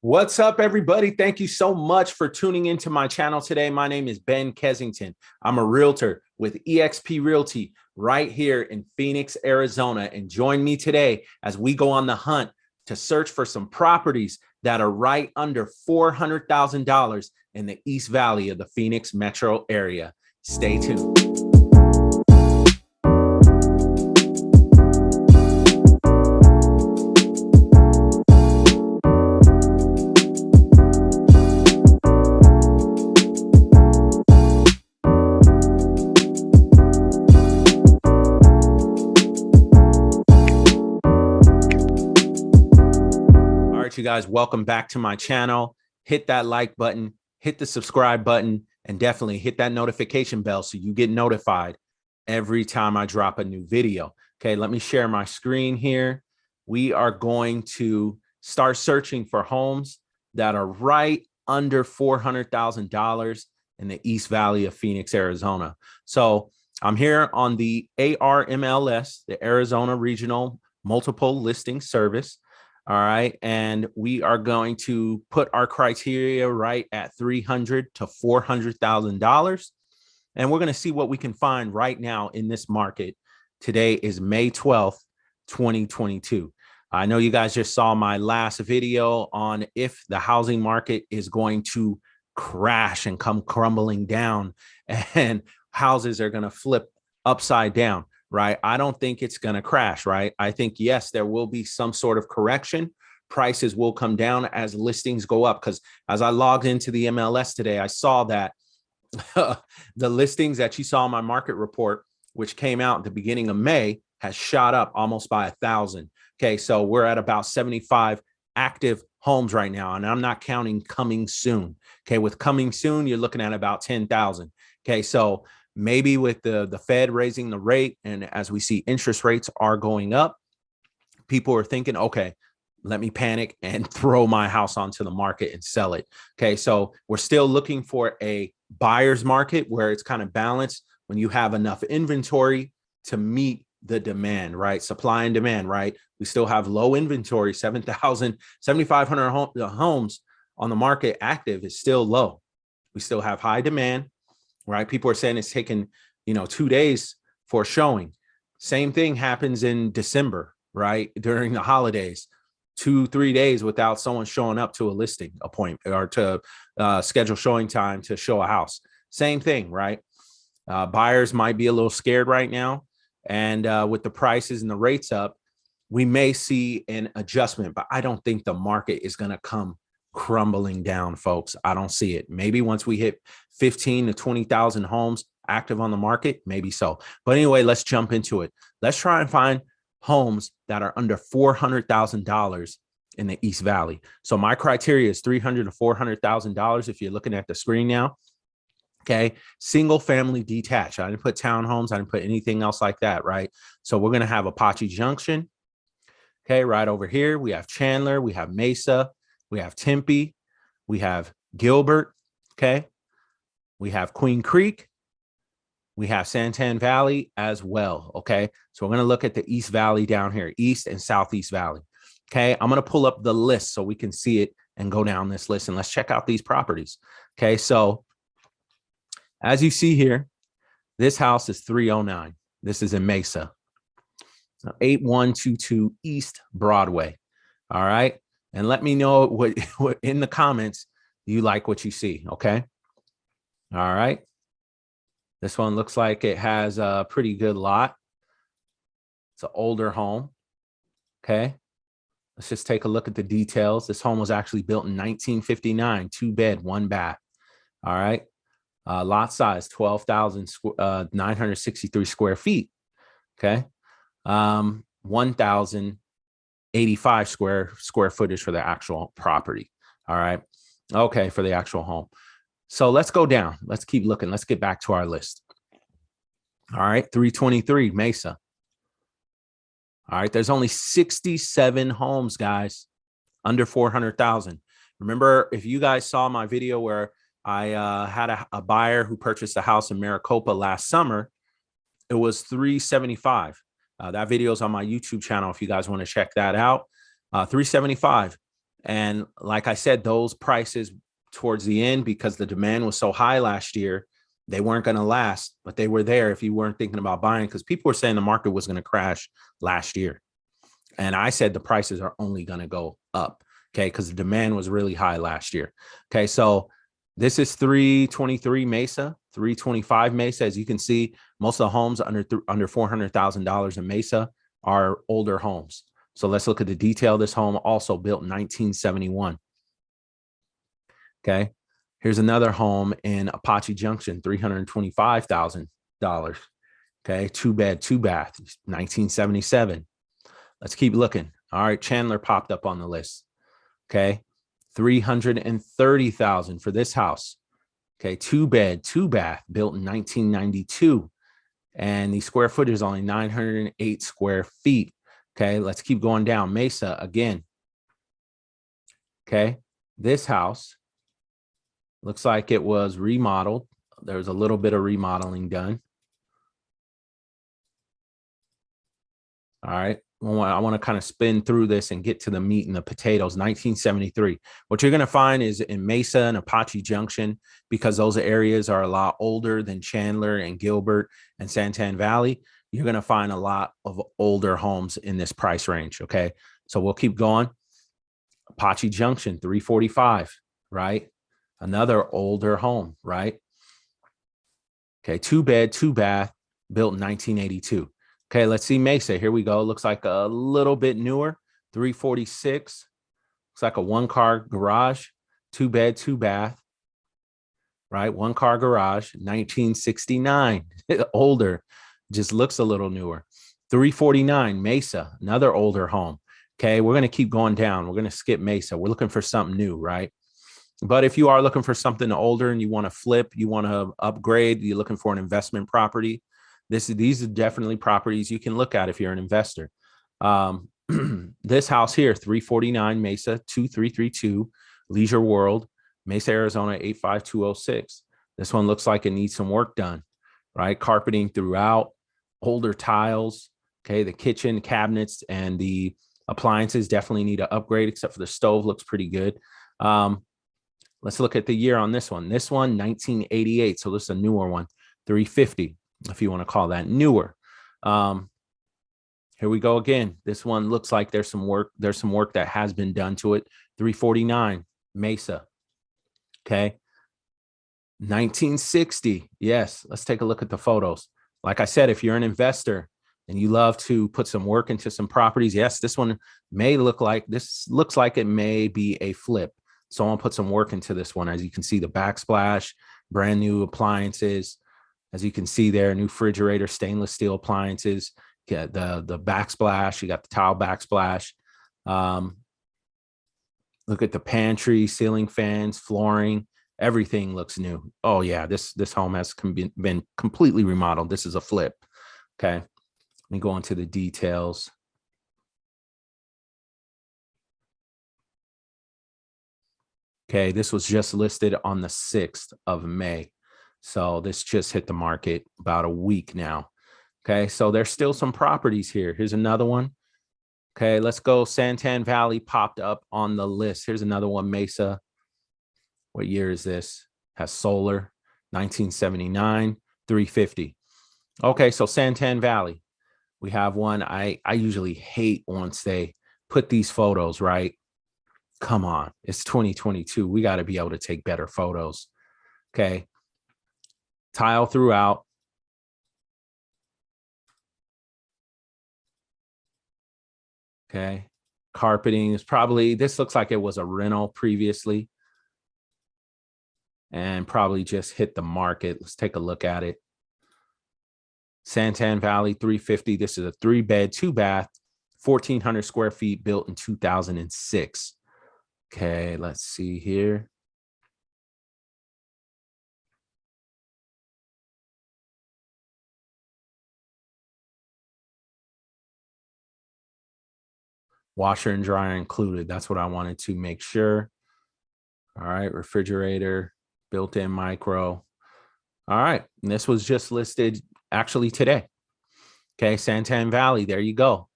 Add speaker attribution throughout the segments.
Speaker 1: What's up, everybody? Thank you so much for tuning into my channel today. My name is Ben Kensington. I'm a realtor with eXp Realty right here in Phoenix, Arizona. And join me today as we go on the hunt to search for some properties that are right under $400,000 in the East Valley of the Phoenix metro area. Stay tuned. You guys, welcome back to my channel. Hit that like button, hit the subscribe button, and definitely hit that notification bell so you get notified every time I drop a new video. Okay, let me share my screen here. We are going to start searching for homes that are right under $400,000 in the East Valley of Phoenix, Arizona. So I'm here on the ARMLS, the Arizona Regional Multiple Listing Service. All right. And we are going to put our criteria right at $300,000 to $400,000. And we're going to see what we can find right now in this market. Today is May 12th, 2022. I know you guys just saw my last video on if the housing market is going to crash and come crumbling down and houses are going to flip upside down. Right? I don't think it's going to crash, right? I think, yes, there will be some sort of correction. Prices will come down as listings go up. Because as I logged into the MLS today, I saw that the listings that you saw in my market report, which came out at the beginning of May, has shot up almost by 1,000. Okay, so we're at about 75 active homes right now. And I'm not counting coming soon. Okay, with coming soon, you're looking at about 10,000. Okay, so maybe with the Fed raising the rate, and as we see interest rates are going up, people are thinking, okay, let me panic and throw my house onto the market and sell it. Okay, so we're still looking for a buyer's market where it's kind of balanced when you have enough inventory to meet the demand, right? Supply and demand, right? We still have low inventory, 7,500 homes on the market active is still low. We still have high demand. Right? People are saying it's taken, 2 days for showing. Same thing happens in December, right? During the holidays, 2-3 days without someone showing up to a listing appointment or to schedule showing time to show a house. Same thing, right? Buyers might be a little scared right now. And with the prices and the rates up, we may see an adjustment, but I don't think the market is going to come crumbling down, folks. I don't see it. Maybe once we hit 15 to 20,000 homes active on the market, maybe so. But anyway, let's jump into it. Let's try and find homes that are under $400,000 in the East Valley. So my criteria is $300,000 to $400,000. If you're looking at the screen now, okay, single family detached. I didn't put townhomes. I didn't put anything else like that, right? So we're going to have Apache Junction. Okay, right over here, we have Chandler, we have Mesa, we have Tempe, we have Gilbert, okay? We have Queen Creek, we have Santan Valley as well, okay? So we're gonna look at the East Valley down here, East and Southeast Valley, okay? I'm gonna pull up the list so we can see it and go down this list and let's check out these properties, okay? So as you see here, this house is 309. This is in Mesa, 8122 East Broadway, all right? And let me know what in the comments you like what you see, okay? All right. This one looks like it has a pretty good lot. It's an older home, okay? Let's just take a look at the details. This home was actually built in 1959, 2-bed, 1-bath, all right? Lot size, 12,963 square feet, okay? 1,085 square footage for the actual property. All right. Okay. For the actual home. So let's go down. Let's keep looking. Let's get back to our list. All right. 323 Mesa. All right. There's only 67 homes, guys, under 400,000. Remember, if you guys saw my video where I had a buyer who purchased a house in Maricopa last summer, it was 375. That video is on my YouTube channel if you guys want to check that out. 375. And like I said, those prices towards the end, because the demand was so high last year, they weren't going to last, but they were there if you weren't thinking about buying, because people were saying the market was going to crash last year. And I said the prices are only going to go up. Okay. Because the demand was really high last year. Okay. So this is 323 Mesa, 325 Mesa. As you can see, most of the homes under $400,000 in Mesa are older homes. So let's look at the detail of this home, also built in 1971. Okay. Here's another home in Apache Junction, $325,000. Okay. 2-bed, 2-bath, 1977. Let's keep looking. All right. Chandler popped up on the list. Okay. 330,000 for this house. Okay. 2-bed, 2-bath, built in 1992. And the square footage is only 908 square feet. Okay. Let's keep going down. Mesa again. Okay. This house looks like it was remodeled. There's a little bit of remodeling done. All right. I want to kind of spin through this and get to the meat and the potatoes. 1973. What you're going to find is in Mesa and Apache Junction, because those areas are a lot older than Chandler and Gilbert and Santan Valley, you're going to find a lot of older homes in this price range. Okay. So we'll keep going. Apache Junction, 345, right? Another older home, right? Okay. 2-bed, 2-bath, built in 1982. Okay, let's see Mesa. Here we go. Looks like a little bit newer. 346. Looks like a 1-car garage, 2-bed, 2-bath, right? 1-car garage, 1969. Older, just looks a little newer. 349 Mesa, another older home. Okay, we're going to keep going down. We're going to skip Mesa. We're looking for something new, right? But if you are looking for something older and you want to flip, you want to upgrade, you're looking for an investment property, these are definitely properties you can look at if you're an investor. This house here, 349 Mesa, 2332, Leisure World, Mesa, Arizona, 85206. This one looks like it needs some work done, right? Carpeting throughout, older tiles. Okay, the kitchen cabinets and the appliances definitely need an upgrade, except for the stove looks pretty good. Let's look at the year on this one. This one, 1988. So this is a newer one, 350. If you want to call that newer. Here we go again. This one looks like there's some work that has been done to it. 349 Mesa. Okay. 1960. Yes. Let's take a look at the photos. Like I said, if you're an investor and you love to put some work into some properties, yes, this one looks like it may be a flip. So I'll put some work into this one. As you can see, the backsplash, brand new appliances. As you can see there, new refrigerator, stainless steel appliances, get the backsplash, you got the tile backsplash. Look at the pantry, ceiling fans, flooring, everything looks new. Oh yeah, this home has been completely remodeled. This is a flip. Okay, let me go into the details. Okay, this was just listed on the 6th of May. So this just hit the market about a week now. Okay, so there's still some properties here. Here's another one. Okay, let's go. Santan Valley popped up on the list. Here's another one, Mesa. What year is this? Has solar, 1979, 350. Okay, so Santan Valley. We have one. I usually hate once they put these photos, right? Come on, it's 2022. We got to be able to take better photos. Okay. Tile throughout. Okay. Carpeting is probably, this looks like it was a rental previously and probably just hit the market. Let's take a look at it. Santan Valley, 350. This is a 3-bed, 2-bath, 1,400 square feet, built in 2006. Okay, let's see here. Washer and dryer included. That's what I wanted to make sure. All right, refrigerator, built-in micro. All right, and this was just listed actually today. Okay, Santan Valley, there you go.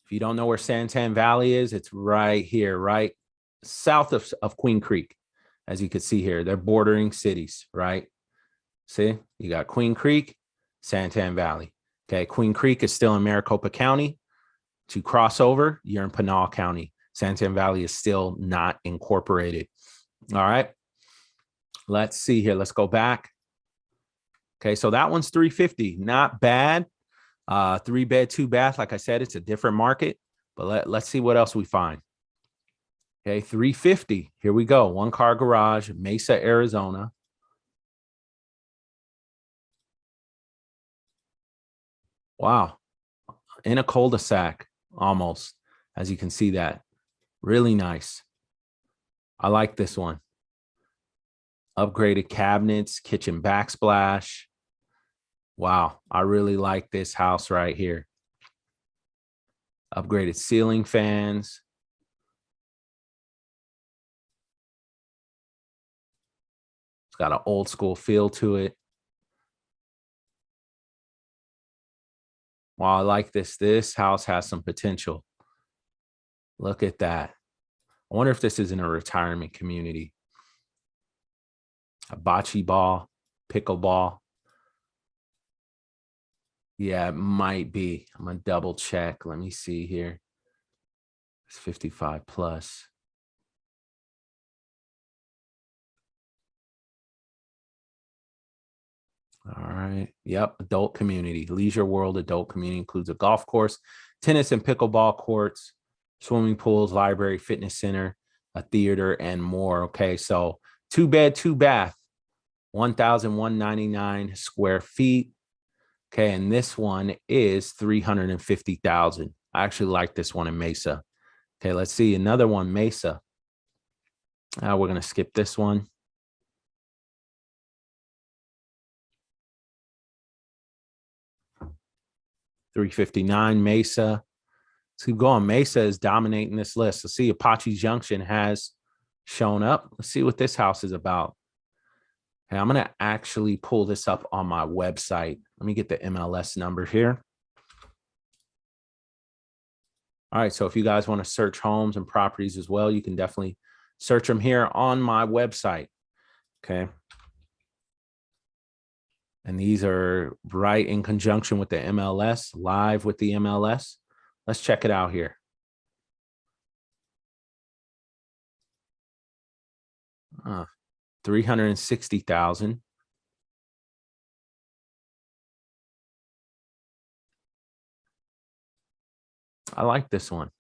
Speaker 1: If you don't know where Santan Valley is, it's right here, right south of Queen Creek. As you can see here, they're bordering cities, right? See, you got Queen Creek, Santan Valley. Okay, Queen Creek is still in Maricopa County. To cross over, you're in Pinal County. Santan Valley is still not incorporated. All right, let's see here. Let's go back. Okay, so that one's 350, not bad. 3-bed, 2-bath. Like I said, it's a different market, but let's see what else we find. Okay, 350. Here we go. 1-car garage, Mesa, Arizona. Wow, in a cul-de-sac almost, as you can see that. Really nice. I like this one. Upgraded cabinets, kitchen backsplash. Wow, I really like this house right here. Upgraded ceiling fans. It's got an old school feel to it. Wow, I like this. This house has some potential. Look at that. I wonder if this is in a retirement community. A bocce ball, pickleball. Yeah, it might be. I'm gonna double check. Let me see here. It's 55 plus. All right. Yep. Adult community. Leisure World adult community includes a golf course, tennis and pickleball courts, swimming pools, library, fitness center, a theater, and more. Okay. So 2-bed, 2-bath, 1,199 square feet. Okay. And this one is 350,000. I actually like this one in Mesa. Okay. Let's see another one, Mesa. We're going to skip this one. $359 Mesa. Let's keep going. Mesa is dominating this list. Let's see, Apache Junction has shown up. Let's see what this house is about. Okay, I'm going to actually pull this up on my website. Let me get the MLS number here. All right, so if you guys want to search homes and properties as well, you can definitely search them here on my website. Okay. And these are right in conjunction with the MLS, live with the MLS. Let's check it out here. Uh, 360,000. I like this one.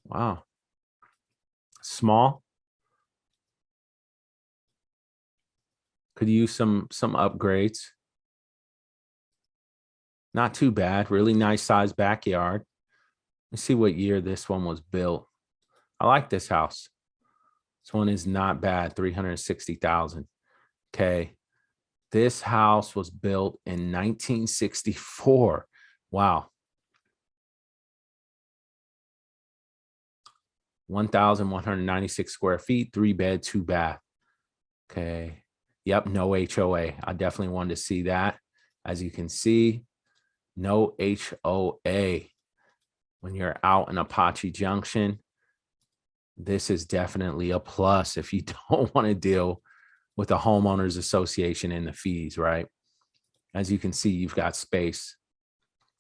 Speaker 1: Wow. Small. Could use some upgrades. Not too bad. Really nice size backyard. Let's see what year this one was built. I like this house. This one is not bad. 360,000. Okay. This house was built in 1964. Wow. 1,196 square feet, 3-bed, 2-bath. Okay. Yep. No HOA. I definitely wanted to see that. As you can see, no HOA. When you're out in Apache Junction, this is definitely a plus if you don't want to deal with the homeowners association and the fees, right? As you can see, you've got space.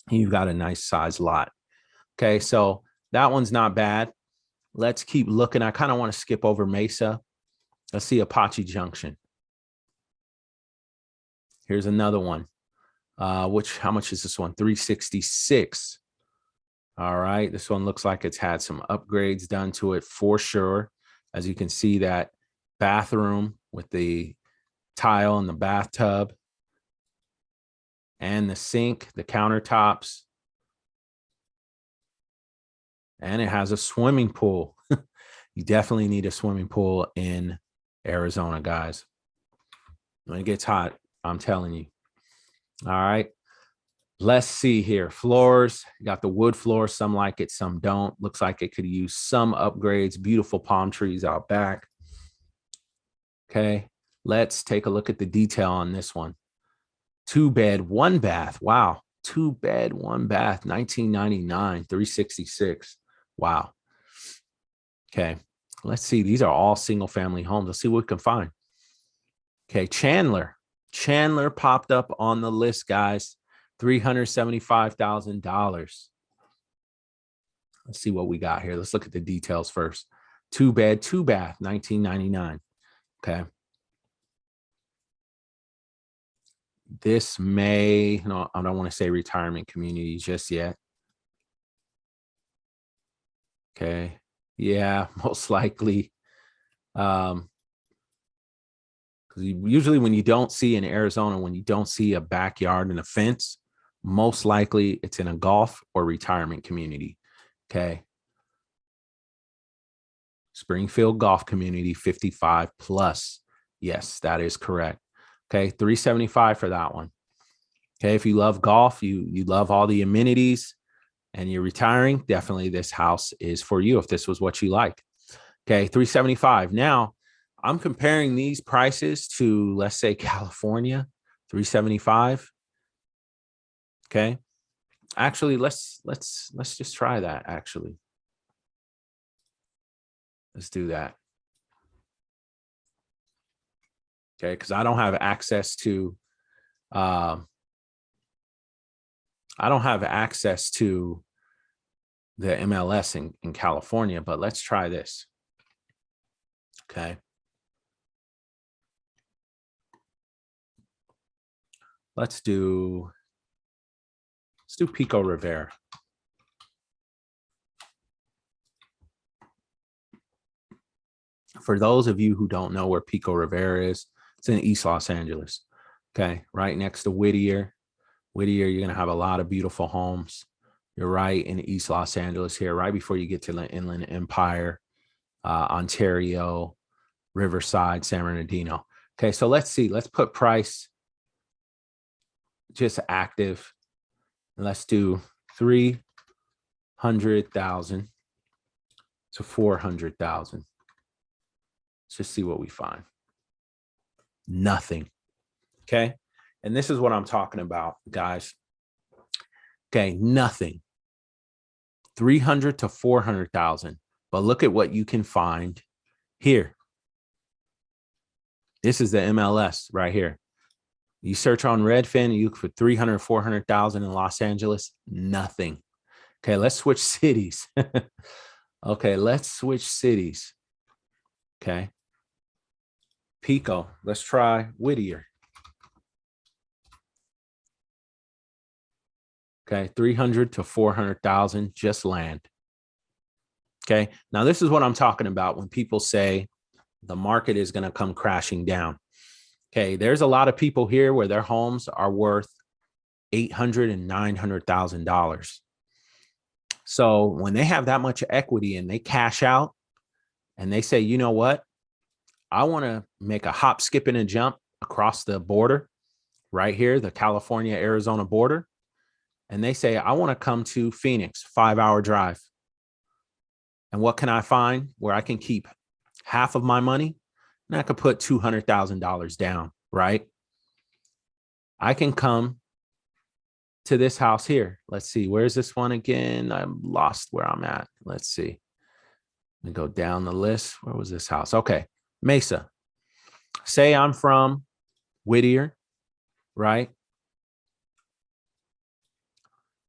Speaker 1: You've got a nice size lot. Okay, so that one's not bad. Let's keep looking. I kind of want to skip over Mesa. Let's see Apache Junction. Here's another one. How much is this one? 366. All right, this one looks like it's had some upgrades done to it for sure. As you can see, that bathroom with the tile in the bathtub and the sink, the countertops, and it has a swimming pool. You definitely need a swimming pool in Arizona, guys. When it gets hot, I'm telling you. All right. Let's see here. Floors, you got the wood floor. Some like it, some don't. Looks like it could use some upgrades. Beautiful palm trees out back. Okay. Let's take a look at the detail on this one. 2-bed, 1-bath. Wow. 2 bed, 1 bath, 1999, 366. Wow. Okay. Let's see. These are all single family homes. Let's see what we can find. Okay. Chandler. Chandler popped up on the list, guys. $375,000. Let's see what we got here. Let's look at the details first. 2 bed, 2 bath, 1999. Okay. This may, no, I don't want to say retirement community just yet. Okay. Yeah, most likely. Because usually when you don't see in Arizona, when you don't see a backyard and a fence, most likely it's in a golf or retirement community. Okay. Springfield Golf Community, 55 plus. Yes, that is correct. Okay, 375 for that one. Okay, if you love golf, you love all the amenities and you're retiring, definitely this house is for you if this was what you like. Okay, 375. Now, I'm comparing these prices to, let's say, California, 375. Okay. Actually, let's just try that actually. Let's do that. Okay, because I don't have access to the MLS in California, but let's try this. Okay. Let's do Pico Rivera. For those of you who don't know where Pico Rivera is, it's in East Los Angeles. Okay, right next to Whittier. Whittier, you're going to have a lot of beautiful homes. You're right in East Los Angeles here, right before you get to the Inland Empire, Ontario, Riverside, San Bernardino. Okay, so let's see. Let's put price just active. Let's do 300,000 to 400,000. Let's just see what we find. Nothing. Okay. And this is what I'm talking about, guys. Okay. Nothing. 300 to 400,000. But look at what you can find here. This is the MLS right here. You search on Redfin, you look for 300, 400,000 in Los Angeles, nothing. Okay, let's switch cities. Okay, let's switch cities. Okay. Pico, let's try Whittier. Okay, 300 to 400,000, just land. Okay, now this is what I'm talking about when people say the market is going to come crashing down. Okay, there's a lot of people here where their homes are worth $800,000 and $900,000. So when they have that much equity and they cash out and they say, you know what, I want to make a hop, skip, and a jump across the border right here, the California-Arizona border. And they say, I want to come to Phoenix, 5-hour drive. And what can I find where I can keep half of my money? And I could put $200,000 down, right? I can come to this house here. Let's see. Where's this one again? I'm lost where I'm at. Let's see. Let me go down the list. Where was this house? Okay. Mesa. Say I'm from Whittier, right?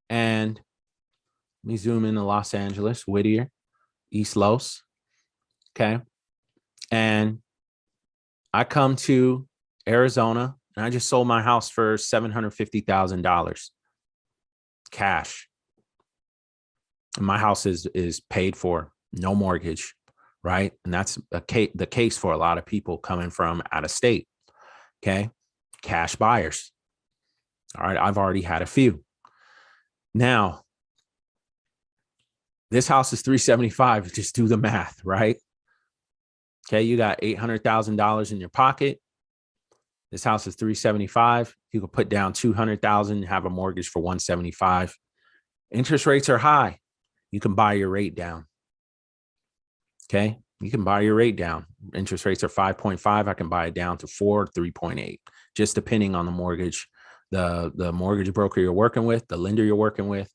Speaker 1: And let me zoom into Los Angeles, Whittier, East Los. Okay. And I come to Arizona and I just sold my house for $750,000 cash. And my house is paid for, no mortgage, right? And that's the case for a lot of people coming from out of state. Okay. Cash buyers. All right. I've already had a few. Now, this house is $375. Just do the math, right? Okay. You got $800,000 in your pocket. This house is $375. You could put down $200,000, have a mortgage for $175. Interest rates are high. You can buy your rate down. Okay. You can buy your rate down. Interest rates are 5.5. I can buy it down to 4, 3.8, just depending on the mortgage the mortgage broker you're working with, the lender you're working with,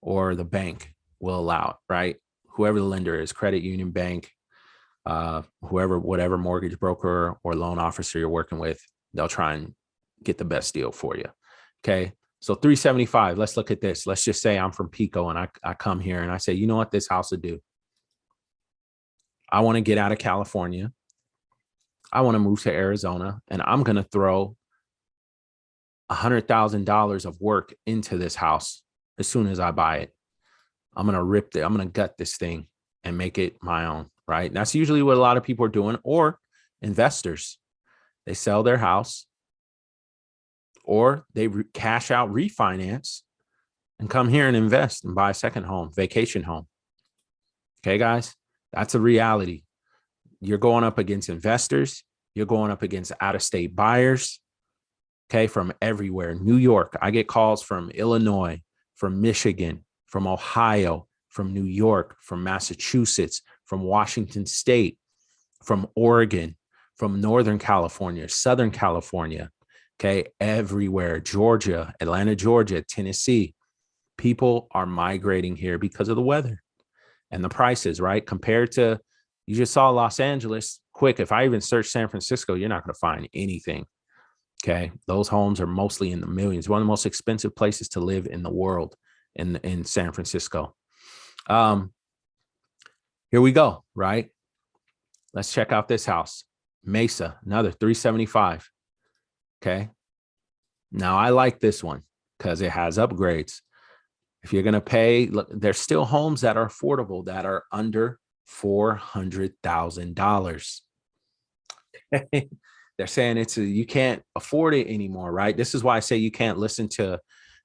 Speaker 1: or the bank will allow it, right? Whoever the lender is, credit union, bank, whoever, whatever mortgage broker or loan officer you're working with, they'll try and get the best deal for you. Okay. So 375, let's look at this. Let's just say I'm from Pico and I come here and I say, you know what this house would do? I want to get out of California. I want to move to Arizona, and I'm going to throw $100,000 of work into this house as soon as I buy it. I'm going to rip it. I'm going to gut this thing and make it my own, right? And that's usually what a lot of people are doing, or investors. They sell their house or they cash out, refinance, and come here and invest and buy a second home, vacation home. Okay, guys, that's a reality. You're going up against investors. You're going up against out-of-state buyers, okay, from everywhere. New York, I get calls from Illinois, from Michigan, from Ohio, from New York, from Massachusetts, from Washington State, from Oregon, from Northern California, Southern California, okay, everywhere, Georgia, Atlanta, Georgia, Tennessee. People are migrating here because of the weather and the prices, right? Compared to, you just saw Los Angeles, quick. If I even search San Francisco, you're not going to find anything. Okay. Those homes are mostly in the millions. One of the most expensive places to live in the world in San Francisco. Here we go, right? Let's check out this house. Mesa, another 375. Okay. Now I like this one because it has upgrades. If you're going to pay, look, there's still homes that are affordable that are under $400,000. They're saying you can't afford it anymore, right? This is why I say you can't listen to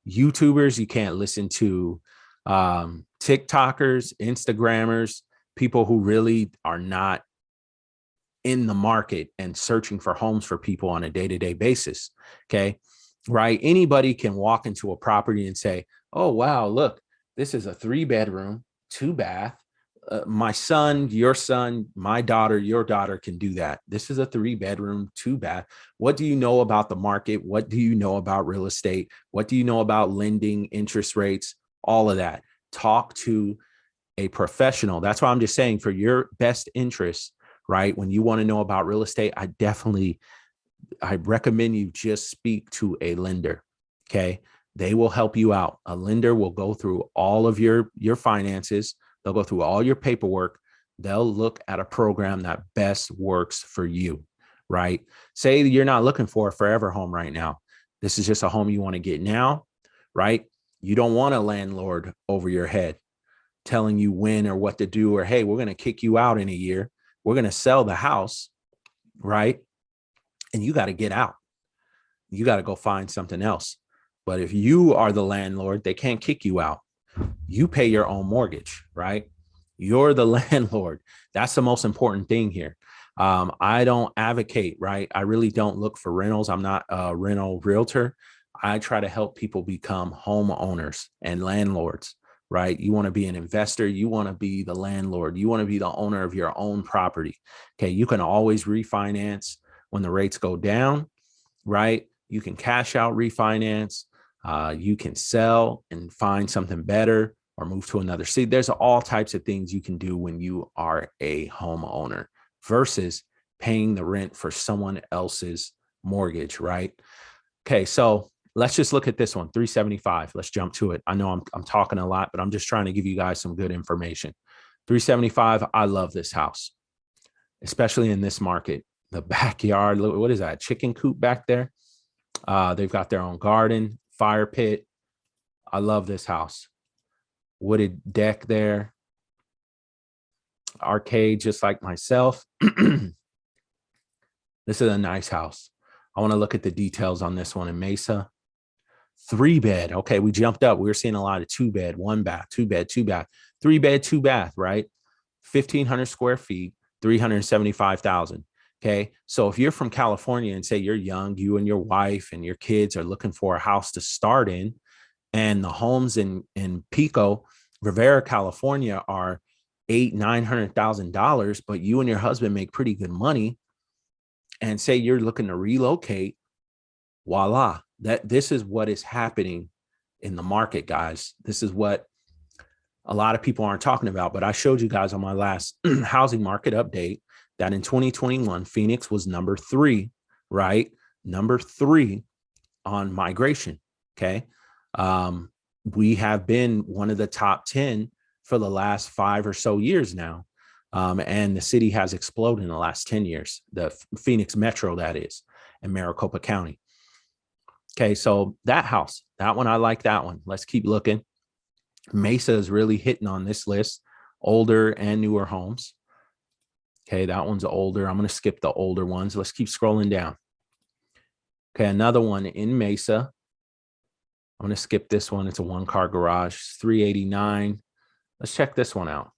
Speaker 1: YouTubers. You can't listen to TikTokers, Instagrammers, people who really are not in the market and searching for homes for people on a day-to-day basis. Okay. Right. Anybody can walk into a property and say, oh, wow, look, this is a 3-bedroom, 2-bath. My son, your son, my daughter, your daughter can do that. This is a 3-bedroom, 2-bath. What do you know about the market? What do you know about real estate? What do you know about lending, interest rates, all of that? Talk to a professional. That's why I'm just saying, for your best interest, right? When you want to know about real estate, I recommend you just speak to a lender. Okay. They will help you out. A lender will go through all of your finances. They'll go through all your paperwork. They'll look at a program that best works for you, right? Say you're not looking for a forever home right now. This is just a home you want to get now, right? You don't want a landlord over your head telling you when or what to do, or, hey, we're going to kick you out in a year. We're going to sell the house, right? And you got to get out. You got to go find something else. But if you are the landlord, they can't kick you out. You pay your own mortgage, right? You're the landlord. That's the most important thing here. I don't advocate, right? I really don't look for rentals. I'm not a rental realtor. I try to help people become homeowners and landlords, right? You want to be an investor. You want to be the landlord. You want to be the owner of your own property. Okay. You can always refinance when the rates go down, right? You can cash out, refinance. You can sell and find something better or move to another city. There's all types of things you can do when you are a homeowner versus paying the rent for someone else's mortgage, right? Okay, so let's just look at this one, 375. Let's jump to it. I know I'm talking a lot, but I'm just trying to give you guys some good information. 375, I love this house, especially in this market. The backyard, what is that, chicken coop back there? They've got their own garden, fire pit. I love this house. Wooded deck there. Arcade, just like myself. This is a nice house. I want to look at the details on this one in Mesa. 3-bed. Okay, we jumped up. We were seeing a lot of 2-bed, 1-bath, 2-bed, 2-bath, 3-bed, 2-bath, right? 1,500 square feet, 375,000. Okay. So if you're from California and say you're young, you and your wife and your kids are looking for a house to start in, and the homes in Pico, Rivera, California are $800,000-900,000, but you and your husband make pretty good money, and say you're looking to relocate, Voila. This is what is happening in the market, guys. This is what a lot of people aren't talking about, but I showed you guys on my last housing market update that in 2021, Phoenix was number 3, right? Number 3 on migration. Okay. We have been one of the top 10 for the last 5 or so years now. And the city has exploded in the last 10 years, the Phoenix Metro, that is, and Maricopa County. Okay, so that house, that one, I like that one. Let's keep looking. Mesa is really hitting on this list, older and newer homes. Okay, that one's older. I'm going to skip the older ones. Let's keep scrolling down. Okay, another one in Mesa. I'm going to skip this one. It's a 1-car garage, $389. Let's check this one out.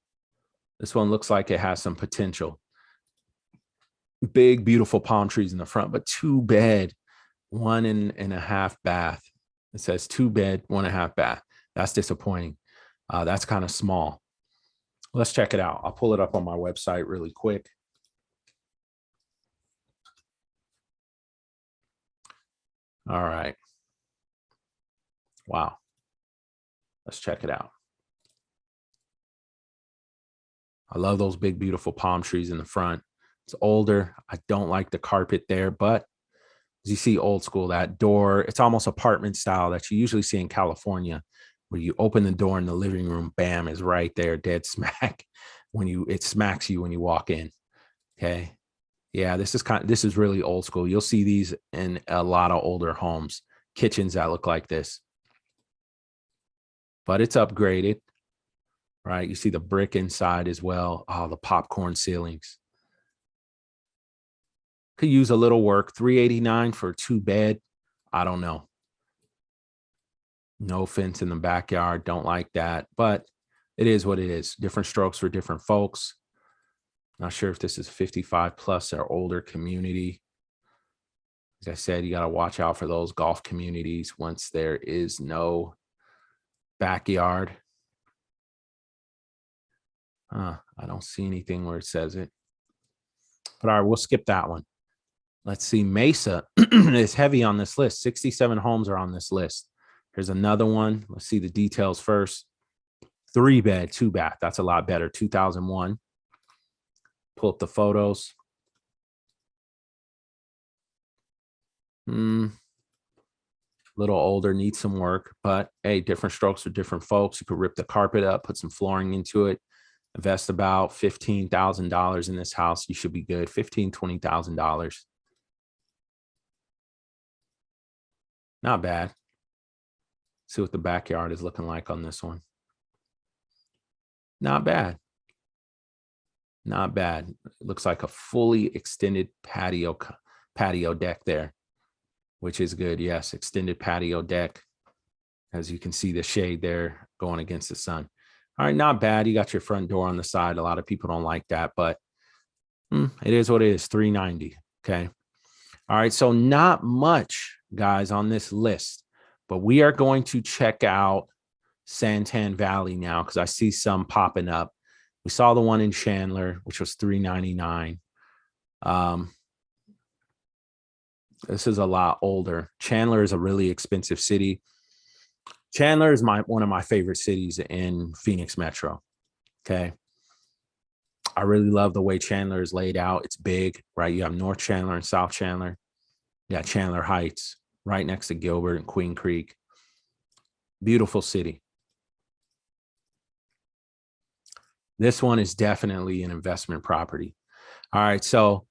Speaker 1: This one looks like it has some potential. Big, beautiful palm trees in the front, but 2-bed, 1.5 bath. It says 2-bed, 1.5 bath. That's disappointing. That's kind of small. Let's check it out. I'll pull it up on my website really quick. All right. Wow. Let's check it out. I love those big, beautiful palm trees in the front. It's older. I don't like the carpet there, but as you see, old school, that door, it's almost apartment style that you usually see in California, where you open the door in the living room, bam, is right there, dead smack. It smacks you when you walk in. Okay. Yeah, this is really old school. You'll see these in a lot of older homes, kitchens that look like this. But it's upgraded, right? You see the brick inside as well. Oh, the popcorn ceilings. Could use a little work. $389 for a 2-bed. I don't know. No fence in the backyard. Don't like that. But it is what it is. Different strokes for different folks. Not sure if this is 55 plus or older community. As I said, you got to watch out for those golf communities once there is no backyard. I don't see anything where it says it. But all right, we'll skip that one. Let's see. Mesa is heavy on this list. 67 homes are on this list. Here's another one. Let's see the details first. 3-bed, 2-bath. That's a lot better. 2001. Pull up the photos. Little older, needs some work, but hey, different strokes for different folks. You could rip the carpet up, put some flooring into it, invest about $15,000 in this house. You should be good. $15,000, $20,000. Not bad. See what the backyard is looking like on this one. Not bad. Not bad. It looks like a fully extended patio deck there, which is good. Yes, extended patio deck. As you can see the shade there going against the sun. All right, not bad. You got your front door on the side. A lot of people don't like that, but it is what it is. $390. Okay. All right. So not much, guys, on this list, but we are going to check out Santan Valley now because I see some popping up. We saw the one in Chandler, which was $399. This is a lot older. Chandler is a really expensive city. Chandler is one of my favorite cities in Phoenix Metro. Okay. I really love the way Chandler is laid out. It's big, right? You have North Chandler and South Chandler. You got Chandler Heights right next to Gilbert and Queen Creek. Beautiful city. This one is definitely an investment property. All right. So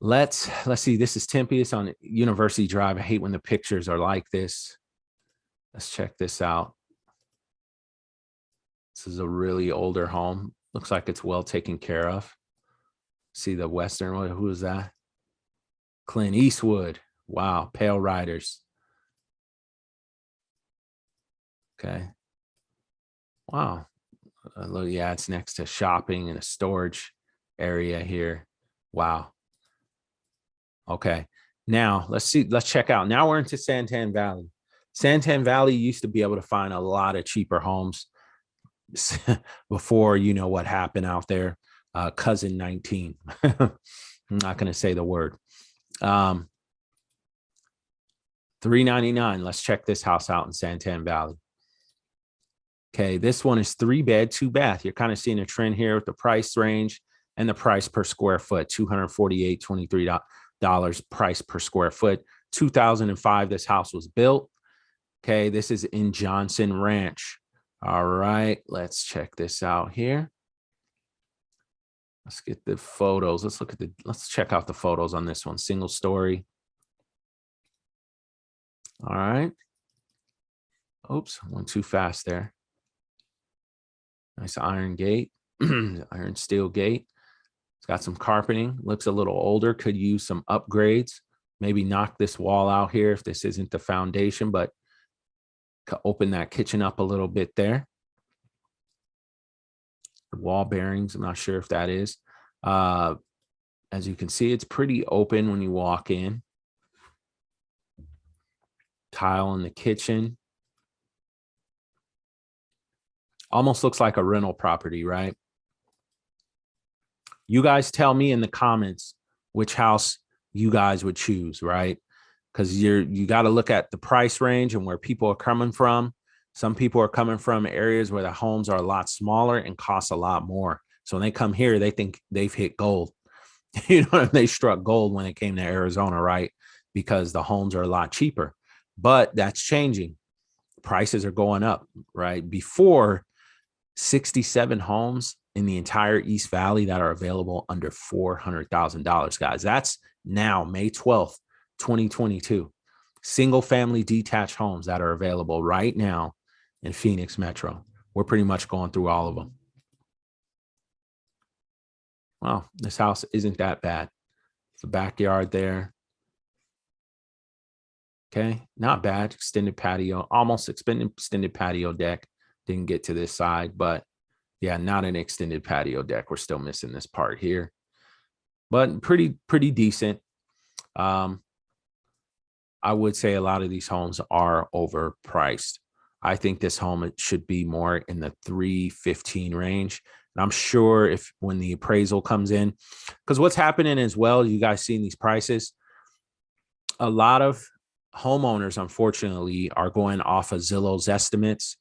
Speaker 1: let's see. This is Tempe. It's on University Drive. I hate when the pictures are like this. Let's check this out. This is a really older home. Looks like it's well taken care of. See the Western one. Who is that? Clint Eastwood. Wow. Pale Riders. Okay. Wow. Look, yeah, it's next to shopping and a storage area here. Wow. Okay. Now let's see. Let's check out. Now we're into Santan Valley. Santan Valley used to be able to find a lot of cheaper homes before you know what happened out there. Cousin 19. I'm not going to say the word. $399. Let's check this house out in Santan Valley. Okay, this one is 3-bed, 2-bath. You're kind of seeing a trend here with the price range and the price per square foot, $248, $23 price per square foot. 2005, this house was built. Okay, this is in Johnson Ranch. All right, let's check this out here. Let's get the photos. Let's check out the photos on this one. Single story. All right. Oops, went too fast there. Nice iron gate, iron steel gate. It's got some carpeting, looks a little older, could use some upgrades. Maybe knock this wall out here if this isn't the foundation, but open that kitchen up a little bit there. The wall bearings, I'm not sure if that is. As you can see, it's pretty open when you walk in. Tile in the kitchen. Almost looks like a rental property, right? You guys tell me in the comments which house you guys would choose, right? Because you got to look at the price range and where people are coming from. Some people are coming from areas where the homes are a lot smaller and cost a lot more. So when they come here, they think they've hit gold. You know, they struck gold when it came to Arizona, right? Because the homes are a lot cheaper. But that's changing. Prices are going up, right? Before, 67 homes in the entire East Valley that are available under $400,000, guys. That's now May 12th, 2022. Single family detached homes that are available right now in Phoenix Metro. We're pretty much going through all of them. Wow, this house isn't that bad. The backyard there. Okay, not bad. Extended patio, almost extended patio deck. Didn't get to this side, but yeah, not an extended patio deck. We're still missing this part here, but pretty decent. I would say a lot of these homes are overpriced. I think this home, it should be more in the 315 range. And I'm sure if when the appraisal comes in, because what's happening as well, you guys seeing these prices, a lot of homeowners, unfortunately, are going off of Zillow's estimates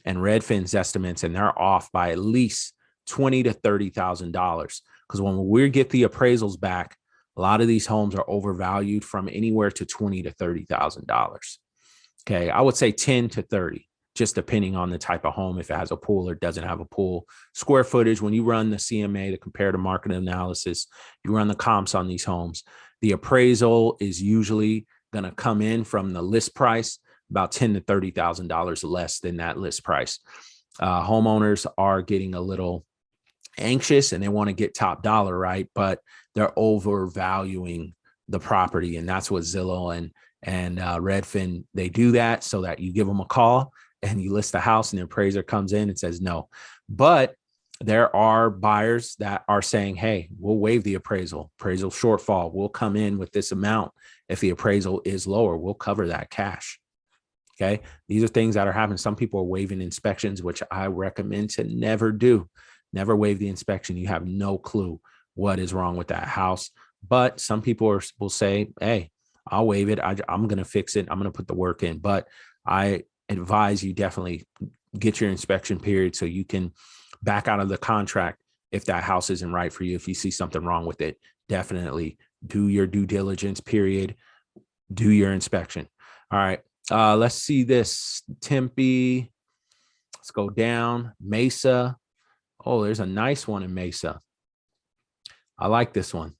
Speaker 1: and Redfin's estimates, and they're off by at least $20,000 to $30,000. Because when we get the appraisals back, a lot of these homes are overvalued from anywhere to $20,000 to $30,000. Okay, I would say 10 to 30, just depending on the type of home, if it has a pool or doesn't have a pool. Square footage, when you run the CMA, the comparative market analysis, you run the comps on these homes, the appraisal is usually going to come in from the list price about $10,000 to $30,000 less than that list price. Homeowners are getting a little anxious and they want to get top dollar, right? But they're overvaluing the property, and that's what Zillow and Redfin, they do that so that you give them a call and you list the house and the appraiser comes in and says no. But there are buyers that are saying, hey, we'll waive the appraisal shortfall. We'll come in with this amount. If the appraisal is lower, we'll cover that cash. Okay, these are things that are happening. Some people are waiving inspections, which I recommend to never do. Never waive the inspection. You have no clue what is wrong with that house. But some people will say, hey, I'll waive it. I'm going to fix it. I'm going to put the work in. But I advise you definitely get your inspection period so you can back out of the contract if that house isn't right for you. If you see something wrong with it, definitely do your due diligence period. Do your inspection. All right. Let's see this. Tempe. Let's go down. Mesa. Oh, there's a nice one in Mesa. I like this one.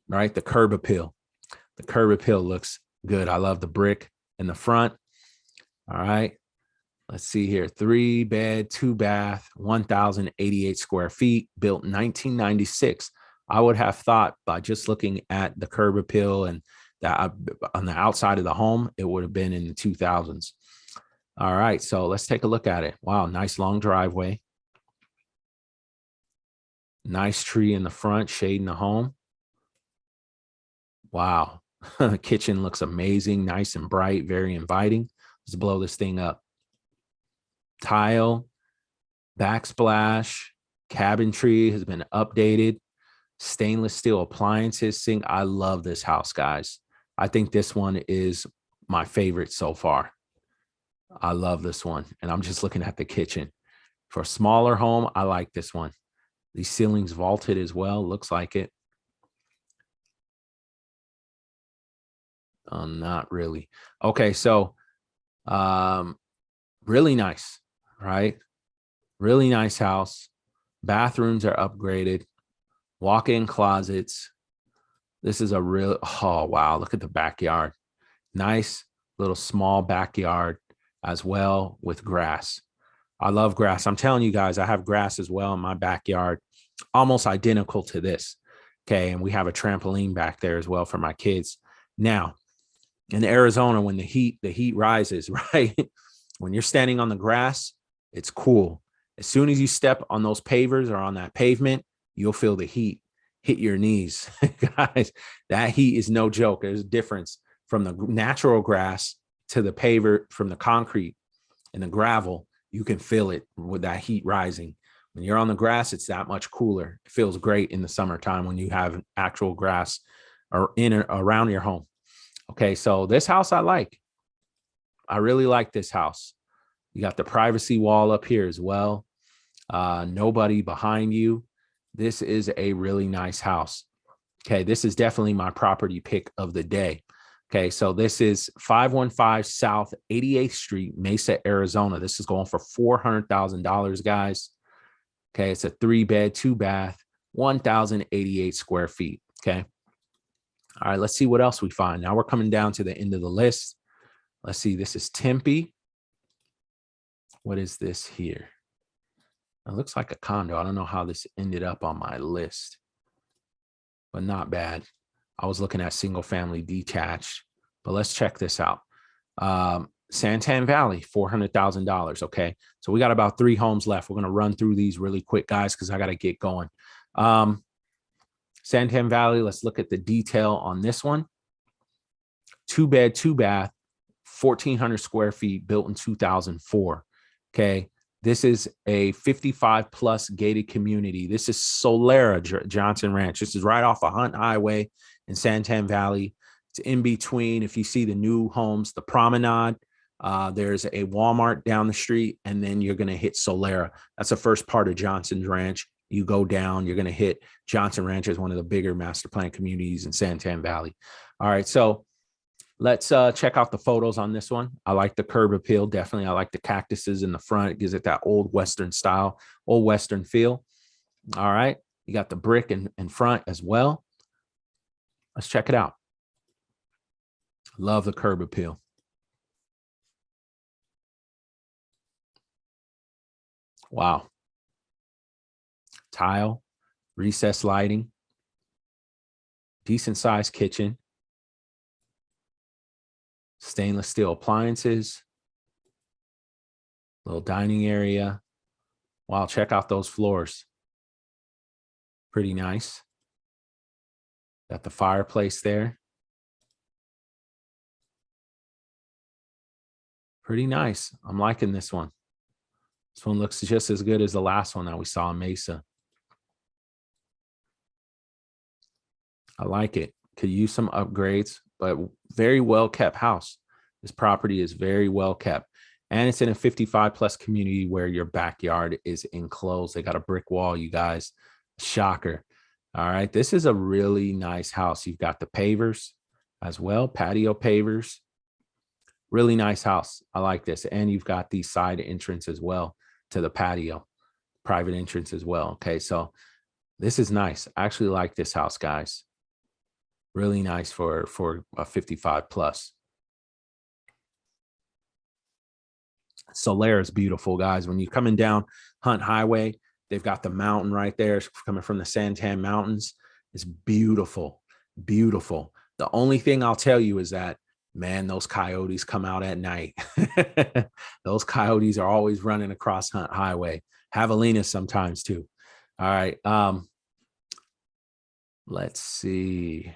Speaker 1: Right, the curb appeal. The curb appeal looks good. I love the brick in the front. All right. Let's see here. 3-bed, 2-bath, 1,088 square feet, built in 1996. I would have thought by just looking at the curb appeal and that on the outside of the home, it would have been in the 2000s. All right, so let's take a look at it. Wow, nice long driveway. Nice tree in the front, shading the home. Wow, the kitchen looks amazing, nice and bright, very inviting. Let's blow this thing up. Tile, backsplash, cabinetry has been updated. Stainless steel appliances, sink. I love this house, guys. I think this one is my favorite so far. I love this one. And I'm just looking at the kitchen. For a smaller home, I like this one. These ceilings vaulted as well. Looks like it. Not really. Okay, so really nice, right? Really nice house. Bathrooms are upgraded. Walk-in closets. This is a real, oh, wow. Look at the backyard. Nice little small backyard as well with grass. I love grass. I'm telling you guys, I have grass as well in my backyard, almost identical to this. Okay. And we have a trampoline back there as well for my kids. Now, in Arizona, when the heat rises, right? When you're standing on the grass, it's cool. As soon as you step on those pavers or on that pavement, you'll feel the heat hit your knees. Guys, that heat is no joke. There's a difference from the natural grass to the paver, from the concrete and the gravel. You can feel it with that heat rising. When you're on the grass, it's that much cooler. It feels great in the summertime when you have actual grass or in or around your home. Okay, so this house I like. I really like this house. You got the privacy wall up here as well. Nobody behind you. This is a really nice house. Okay, this is definitely my property pick of the day. Okay, so this is 515 South 88th Street, Mesa, Arizona. This is going for $400,000, guys. Okay, it's a 3-bed, 2-bath, 1,088 square feet. Okay. All right, let's see what else we find. Now we're coming down to the end of the list. Let's see, this is Tempe. What is this here? It looks like a condo. I don't know how this ended up on my list, but not bad. I was looking at single family detached, but let's check this out. Santan Valley, $400,000. Okay, so we got about 3 homes left. We're going to run through these really quick, guys, because I got to get going. Santan Valley, let's look at the detail on this one. 2-bed, 2-bath, 1,400 square feet, built in 2004. Okay, this is a 55+ gated community. This is Solera Johnson Ranch. This is right off of Hunt Highway in Santan Valley. It's in between, if you see the new homes, the promenade, there's a Walmart down the street, and then you're going to hit Solera. That's the first part of Johnson's Ranch. You go down, you're going to hit Johnson Ranch as one of the bigger master plan communities in Santan Valley. All right, so let's check out the photos on this one. I like the curb appeal. Definitely. I like the cactuses in the front. It gives it that old Western style, old Western feel. All right. You got the brick in front as well. Let's check it out. Love the curb appeal. Wow. Tile, recessed lighting, decent sized kitchen, stainless steel appliances, little dining area. Wow, check out those floors. Pretty nice. Got the fireplace there. Pretty nice. I'm liking this one. This one looks just as good as the last one that we saw in Mesa. I like it. Could use some upgrades, but very well kept house. This property is very well kept. And it's in a 55+ community where your backyard is enclosed. They got a brick wall, you guys. Shocker. All right. This is a really nice house. You've got the pavers as well, patio pavers. Really nice house. I like this. And you've got the side entrance as well to the patio, private entrance as well. Okay. So this is nice. I actually like this house, guys. Really nice for a 55+. Solera is beautiful, guys. When you're coming down Hunt Highway, they've got the mountain right there coming from the Santan Mountains. It's beautiful, beautiful. The only thing I'll tell you is that, man, those coyotes come out at night. Those coyotes are always running across Hunt Highway. Javelinas sometimes too. All right. Let's see.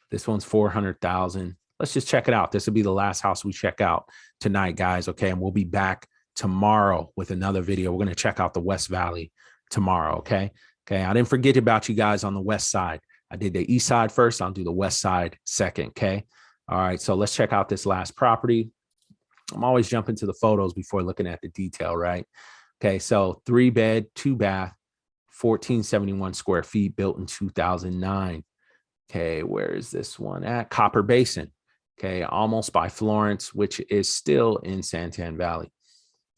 Speaker 1: This one's 400,000. Let's just check it out. This will be the last house we check out tonight, guys. Okay. And we'll be back tomorrow with another video. We're going to check out the West Valley tomorrow. Okay. Okay. I didn't forget about you guys on the West side. I did the East side first. I'll do the West side second. Okay. All right, so let's check out this last property. I'm always jumping to the photos before looking at the detail, right? Okay, so 3-bed, 2-bath, 1471 square feet, built in 2009. Okay, where is this one at? Copper Basin. Okay, almost by Florence, which is still in Santan Valley.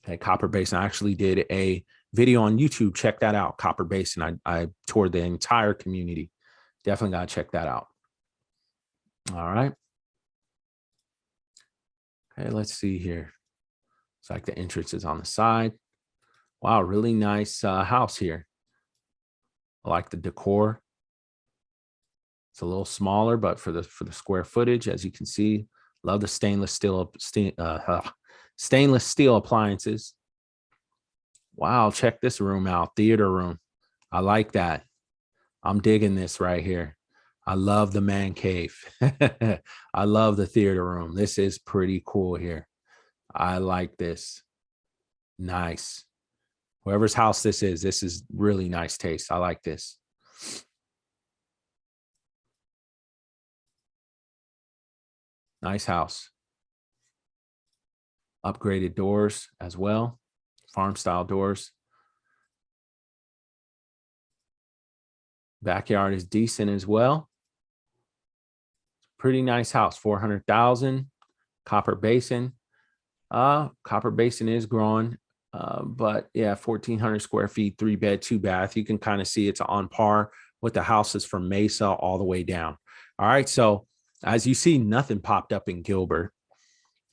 Speaker 1: Okay, Copper Basin. I actually did a video on YouTube. Check that out, Copper Basin. I toured the entire community. Definitely got to check that out. All right. Okay, let's see here. It's like the entrance is on the side. Wow, really nice house here. I like the decor. It's a little smaller, but for the square footage, as you can see, love the stainless steel appliances. Wow, check this room out, theater room. I like that. I'm digging this right here. I love the man cave. I love the theater room. This is pretty cool here. I like this. Nice. Whoever's house this is really nice taste. I like this. Nice house. Upgraded doors as well. Farm style doors. Backyard is decent as well. Pretty nice house. 400,000. Copper Basin. Copper Basin is growing. But yeah, 1,400 square feet, 3-bed, 2-bath. You can kind of see it's on par with the houses from Mesa all the way down. All right. So as you see, nothing popped up in Gilbert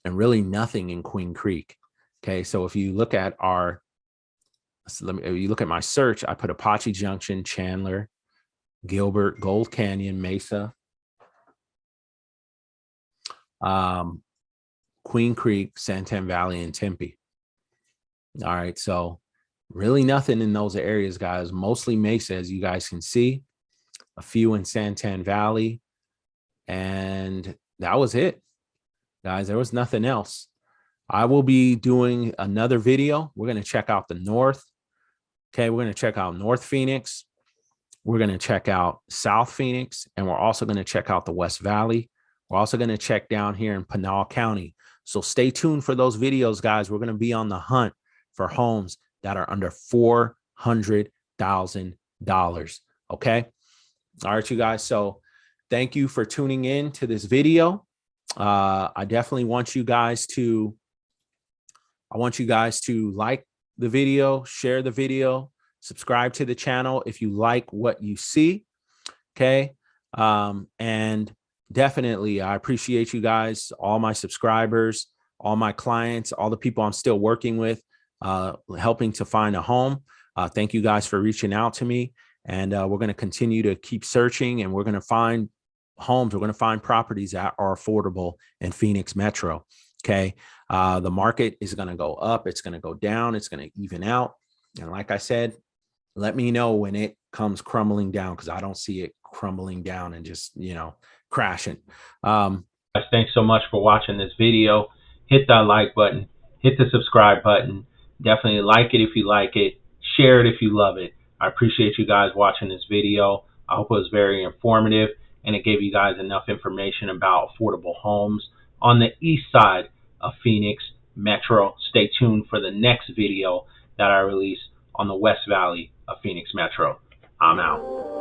Speaker 1: and really nothing in Queen Creek. Okay. So if you look at if you look at my search, I put Apache Junction, Chandler, Gilbert, Gold Canyon, Mesa, Queen Creek, Santan Valley, and Tempe. All right. So really nothing in those areas, guys. Mostly Mesa, as you guys can see. A few in Santan Valley. And that was it, guys. There was nothing else. I will be doing another video. We're going to check out the north. Okay. We're going to check out North Phoenix. We're going to check out South Phoenix. And we're also going to check out the West Valley. We're also going to check down here in Pinal County. So stay tuned for those videos, guys. We're going to be on the hunt for homes that are under $400,000. Okay. All right, you guys. So thank you for tuning in to this video. I definitely want you guys to, like the video, share the video, subscribe to the channel if you like what you see. Okay. And definitely, I appreciate you guys, all my subscribers, all my clients, all the people I'm still working with, helping to find a home. Thank you guys for reaching out to me. And we're going to continue to keep searching, and we're going to find homes. We're going to find properties that are affordable in Phoenix Metro. Okay. The market is going to go up. It's going to go down. It's going to even out. And like I said, let me know when it comes crumbling down, because I don't see it crumbling down and just, crashing. Thanks so much for watching this video. Hit that like button, hit the subscribe button. Definitely like it if you like it. Share it if you love it. I appreciate you guys watching this video. I hope it was very informative and it gave you guys enough information about affordable homes on the east side of Phoenix Metro. Stay tuned for the next video that I release on the West Valley of Phoenix Metro. I'm out.